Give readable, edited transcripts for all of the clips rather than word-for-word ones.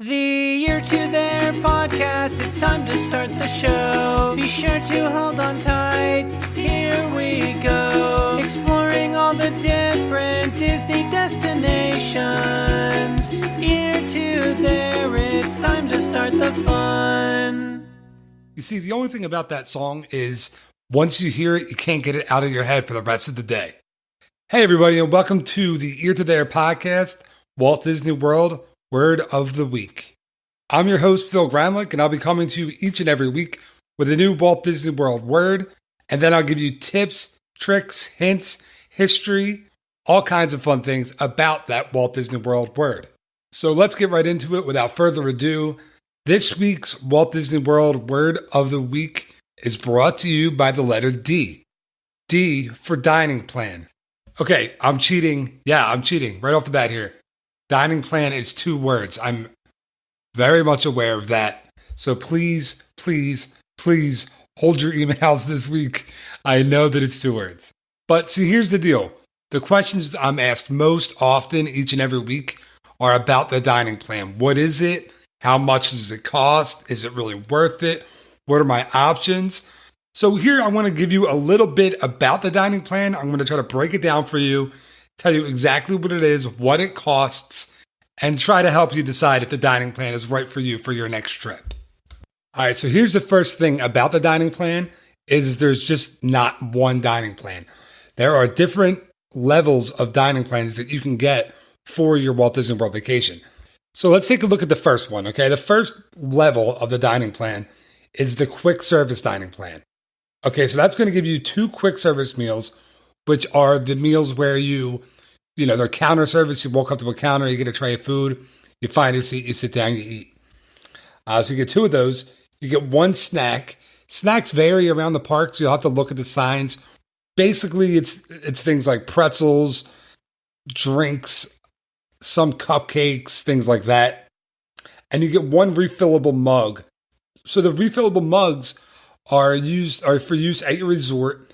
The Year to Their podcast, it's time to start the show. Be sure to hold on tight, here we go. Exploring all the different Disney destinations. Year to Their, it's time to start the fun. You see, the only thing about that song is once you hear it, you can't get it out of your head for the rest of the day. Hey everybody, and welcome to the Year to Their podcast, Walt Disney World Word of the Week. I'm your host, Phil Gramlich, and I'll be coming to you each and every week with a new Walt Disney World word, and then I'll give you tips, tricks, hints, history, all kinds of fun things about that Walt Disney World word. So let's get right into it without further ado. This week's Walt Disney World Word of the Week is brought to you by the letter D. D for dining plan. Okay, I'm cheating. Yeah, I'm cheating right off the bat here. Dining plan is 2 words. I'm very much aware of that. So please, please, please hold your emails this week. I know that it's 2 words. But see, here's the deal. The questions I'm asked most often each and every week are about the dining plan. What is it? How much does it cost? Is it really worth it? What are my options? So here I want to give you a little bit about the dining plan. I'm going to try to break it down for you, tell you exactly what it is, what it costs, and try to help you decide if the dining plan is right for you for your next trip. All right, so here's the first thing about the dining plan is there's just not one dining plan. There are different levels of dining plans that you can get for your Walt Disney World vacation. So let's take a look at the first one, okay? The first level of the dining plan is the quick service dining plan. Okay, so that's going to give you 2 quick service meals, which are the meals where they're counter service. You walk up to a counter, you get a tray of food, you find your seat, you sit down, you eat. So you get 2 of those. You get 1 snack. Snacks vary around the park, so you'll have to look at the signs. Basically, it's things like pretzels, drinks, some cupcakes, things like that. And you get 1 refillable mug. So the refillable mugs are for use at your resort.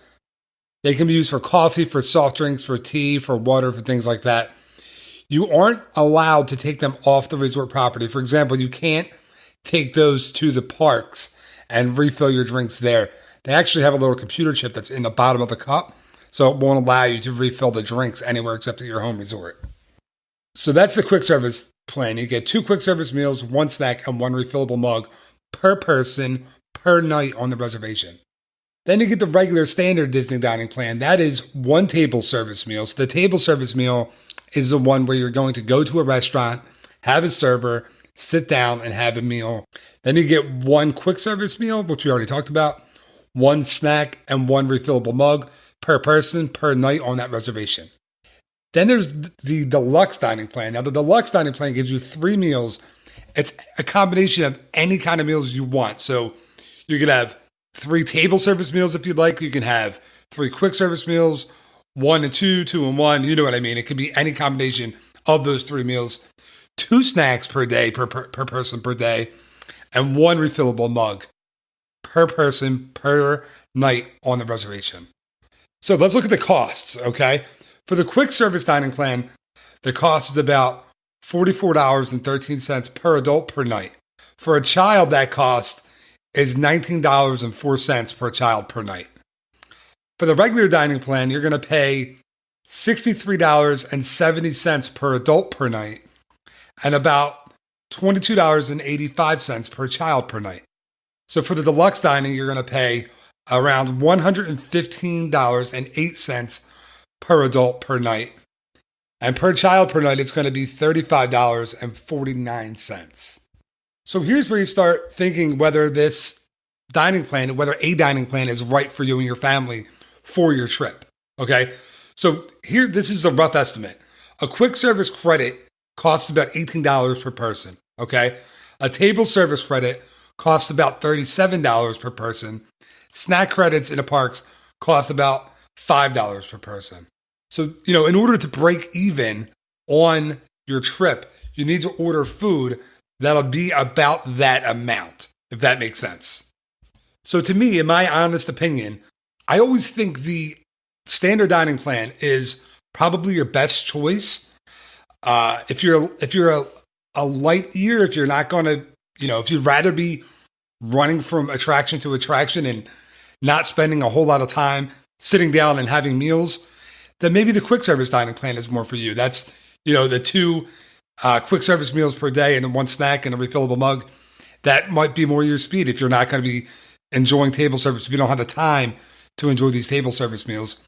They can be used for coffee, for soft drinks, for tea, for water, for things like that. You aren't allowed to take them off the resort property. For example, you can't take those to the parks and refill your drinks there. They actually have a little computer chip that's in the bottom of the cup, so it won't allow you to refill the drinks anywhere except at your home resort. So that's the quick service plan. You get 2 quick service meals, 1 snack, and 1 refillable mug per person per night on the reservation. Then you get the regular standard Disney dining plan. That is 1 table service meal. So the table service meal is the one where you're going to go to a restaurant, have a server, sit down, and have a meal. Then you get 1 quick service meal, which we already talked about, 1 snack, and 1 refillable mug per person per night on that reservation. Then there's the deluxe dining plan. Now, the deluxe dining plan gives you 3 meals. It's a combination of any kind of meals you want. So you could have 3 table service meals if you'd like. You can have 3 quick service meals, 1 and 2, 2 and 1. You know what I mean. It could be any combination of those 3 meals. 2 snacks per day, per person per day, and 1 refillable mug per person per night on the reservation. So let's look at the costs, okay? For the quick service dining plan, the cost is about $44.13 per adult per night. For a child, that cost is $19.04 per child per night. For the regular dining plan, you're going to pay $63.70 per adult per night and about $22.85 per child per night. So for the deluxe dining, you're going to pay around $115.08 per adult per night. And per child per night, it's going to be $35.49. So here's where you start thinking whether this dining plan, whether a dining plan is right for you and your family for your trip. Okay. So here, this is a rough estimate. A quick service credit costs about $18 per person. Okay. A table service credit costs about $37 per person. Snack credits in the parks cost about $5 per person. So, in order to break even on your trip, you need to order food that'll be about that amount, if that makes sense. So to me, in my honest opinion, I always think the standard dining plan is probably your best choice. If you're a light eater, if you're not going to, if you'd rather be running from attraction to attraction and not spending a whole lot of time sitting down and having meals, then maybe the quick service dining plan is more for you. That's, the 2 quick service meals per day and then 1 snack and a refillable mug. That might be more your speed if you're not going to be enjoying table service, if you don't have the time to enjoy these table service meals.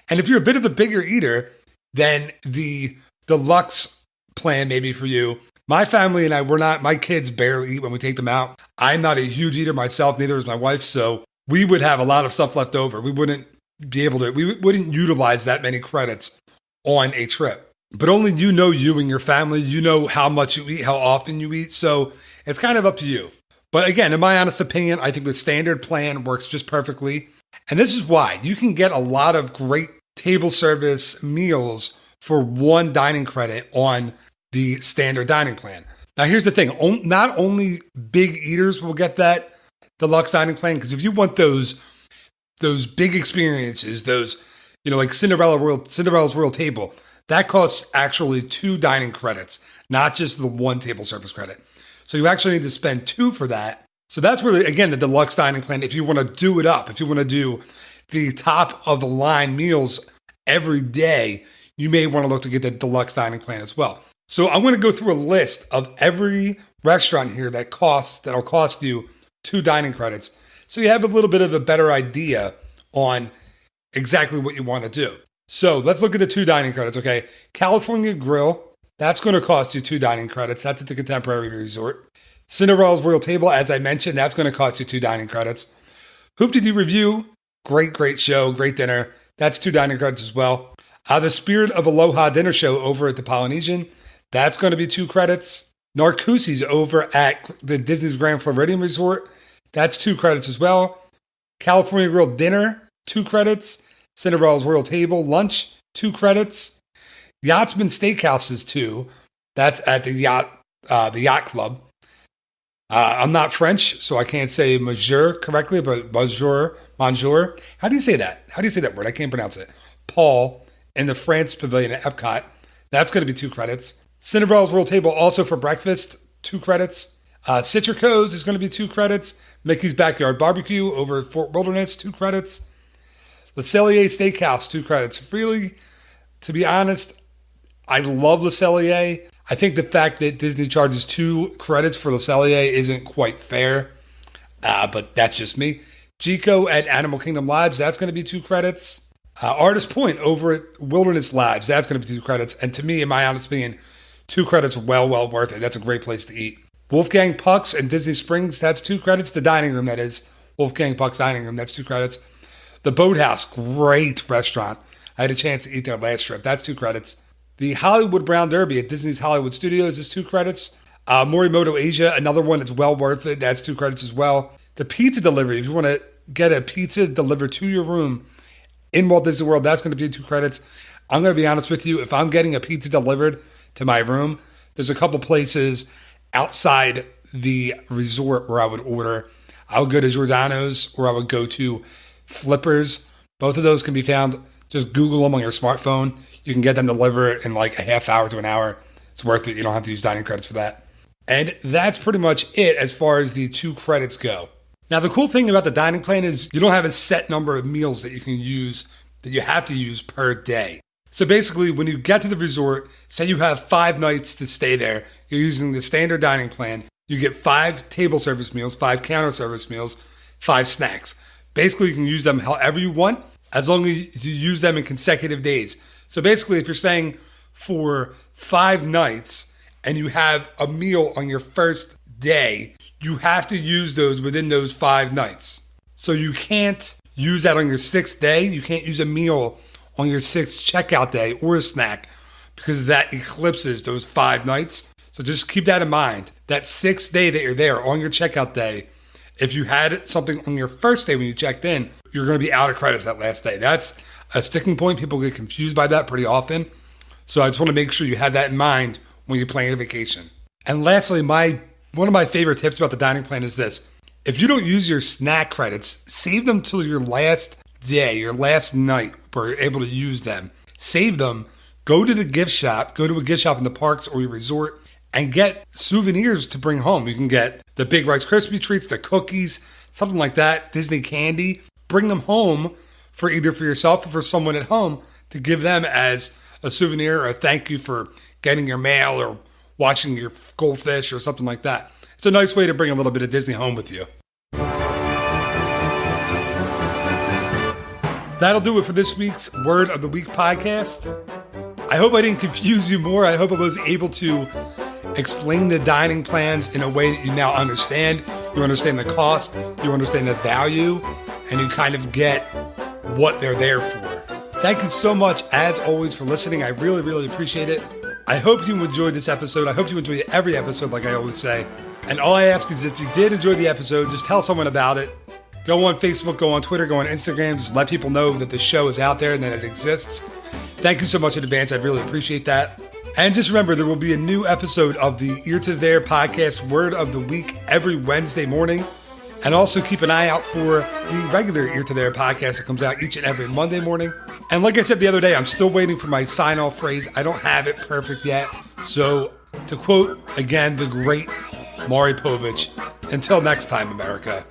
And if you're a bit of a bigger eater, then the deluxe plan may be for you. My family and I, my kids barely eat when we take them out. I'm not a huge eater myself, neither is my wife, so we would have a lot of stuff left over. We wouldn't utilize that many credits on a trip. But only you and your family, you know how much you eat, how often you eat, so it's kind of up to you. But again, in my honest opinion, I think the standard plan works just perfectly. And this is why you can get a lot of great table service meals for 1 dining credit on the standard dining plan. Now, here's the thing. Not only big eaters will get that deluxe dining plan, because if you want those big experiences, those, like Cinderella's Royal Table, that costs actually 2 dining credits, not just the 1 table service credit. So you actually need to spend 2 for that. So that's really, again, the deluxe dining plan. If you want to do it up, if you want to do the top of the line meals every day, you may want to look to get the deluxe dining plan as well. So I'm going to go through a list of every restaurant here that'll cost you 2 dining credits, so you have a little bit of a better idea on exactly what you want to do. So let's look at the 2 dining credits, okay? California Grill, that's going to cost you 2 dining credits. That's at the Contemporary Resort. Cinderella's Royal Table, as I mentioned, that's going to cost you 2 dining credits. Hoop-de-Doo Review, great show, great dinner. That's 2 dining credits as well. The Spirit of Aloha dinner show over at the Polynesian, that's going to be 2 credits. Narcoossee's over at the Disney's Grand Floridian Resort, that's 2 credits as well. California Grill dinner, 2 credits. Cinderella's Royal Table lunch, 2 credits. Yachtsman Steakhouse is 2. That's at the Yacht Club. I'm not French, so I can't say monsieur correctly, but bonjour. How do you say that? How do you say that word? I can't pronounce it. Paul in the France Pavilion at Epcot. That's going to be 2 credits. Cinderella's Royal Table also for breakfast, 2 credits. Citrico's is going to be 2 credits. Mickey's Backyard Barbecue over at Fort Wilderness, 2 credits. Le Cellier Steakhouse, 2 credits. Really, to be honest, I love Le Cellier. I think the fact that Disney charges 2 credits for Le Cellier isn't quite fair, but that's just me. Chico at Animal Kingdom Lodge, that's going to be 2 credits. Artist Point over at Wilderness Lodge, that's going to be 2 credits. And to me, in my honest opinion, 2 credits well worth it. That's a great place to eat. Wolfgang Puck's and Disney Springs, that's 2 credits. The dining room, that is. Wolfgang Puck's dining room, that's 2 credits. The Boathouse, great restaurant. I had a chance to eat there last trip. That's 2 credits. The Hollywood Brown Derby at Disney's Hollywood Studios is 2 credits. Morimoto Asia, another one that's well worth it. That's 2 credits as well. The pizza delivery, if you want to get a pizza delivered to your room in Walt Disney World, that's going to be 2 credits. I'm going to be honest with you. If I'm getting a pizza delivered to my room, there's a couple places outside the resort where I would order. I would go to Giordano's or I would go to Flippers. Both of those can be found. Just Google them on your smartphone. You can get them delivered in like a half hour to an hour. It's worth it. You don't have to use dining credits for that. And that's pretty much it as far as the 2 credits go. Now, the cool thing about the dining plan is you don't have a set number of meals that you can use, that you have to use per day. So basically, when you get to the resort, say you have 5 nights to stay there, you're using the standard dining plan, you get 5 table service meals, 5 counter service meals, 5 snacks. Basically, you can use them however you want, as long as you use them in consecutive days. So basically, if you're staying for 5 nights and you have a meal on your first day, you have to use those within those 5 nights. So you can't use that on your 6th day. You can't use a meal on your 6th checkout day or a snack because that eclipses those 5 nights. So just keep that in mind. That 6th day that you're there on your checkout day, if you had something on your first day when you checked in, you're going to be out of credits that last day. That's a sticking point. People get confused by that pretty often. So I just want to make sure you have that in mind when you're planning a vacation. And lastly, one of my favorite tips about the dining plan is this. If you don't use your snack credits, save them till your last day, your last night where you're able to use them. Save them. Go to the gift shop. Go to a gift shop in the parks or your resort and get souvenirs to bring home. You can get the big Rice Krispie treats, the cookies, something like that, Disney candy. Bring them home for either for yourself or for someone at home to give them as a souvenir or a thank you for getting your mail or watching your goldfish or something like that. It's a nice way to bring a little bit of Disney home with you. That'll do it for this week's Word of the Week podcast. I hope I didn't confuse you more. I hope I was able to explain the dining plans in a way that you now understand. You understand the cost, you understand the value, and you kind of get what they're there for. Thank you so much, as always, for listening. I really, really appreciate it. I hope you enjoyed this episode. I hope you enjoy every episode, like I always say. And all I ask is if you did enjoy the episode, just tell someone about it. Go on Facebook, go on Twitter, go on Instagram. Just let people know that the show is out there and that it exists. Thank you so much in advance. I really appreciate that. And just remember, there will be a new episode of the Ear to There podcast, Word of the Week, every Wednesday morning. And also keep an eye out for the regular Ear to There podcast that comes out each and every Monday morning. And like I said the other day, I'm still waiting for my sign-off phrase. I don't have it perfect yet. So to quote, again, the great Maury Povich, until next time, America.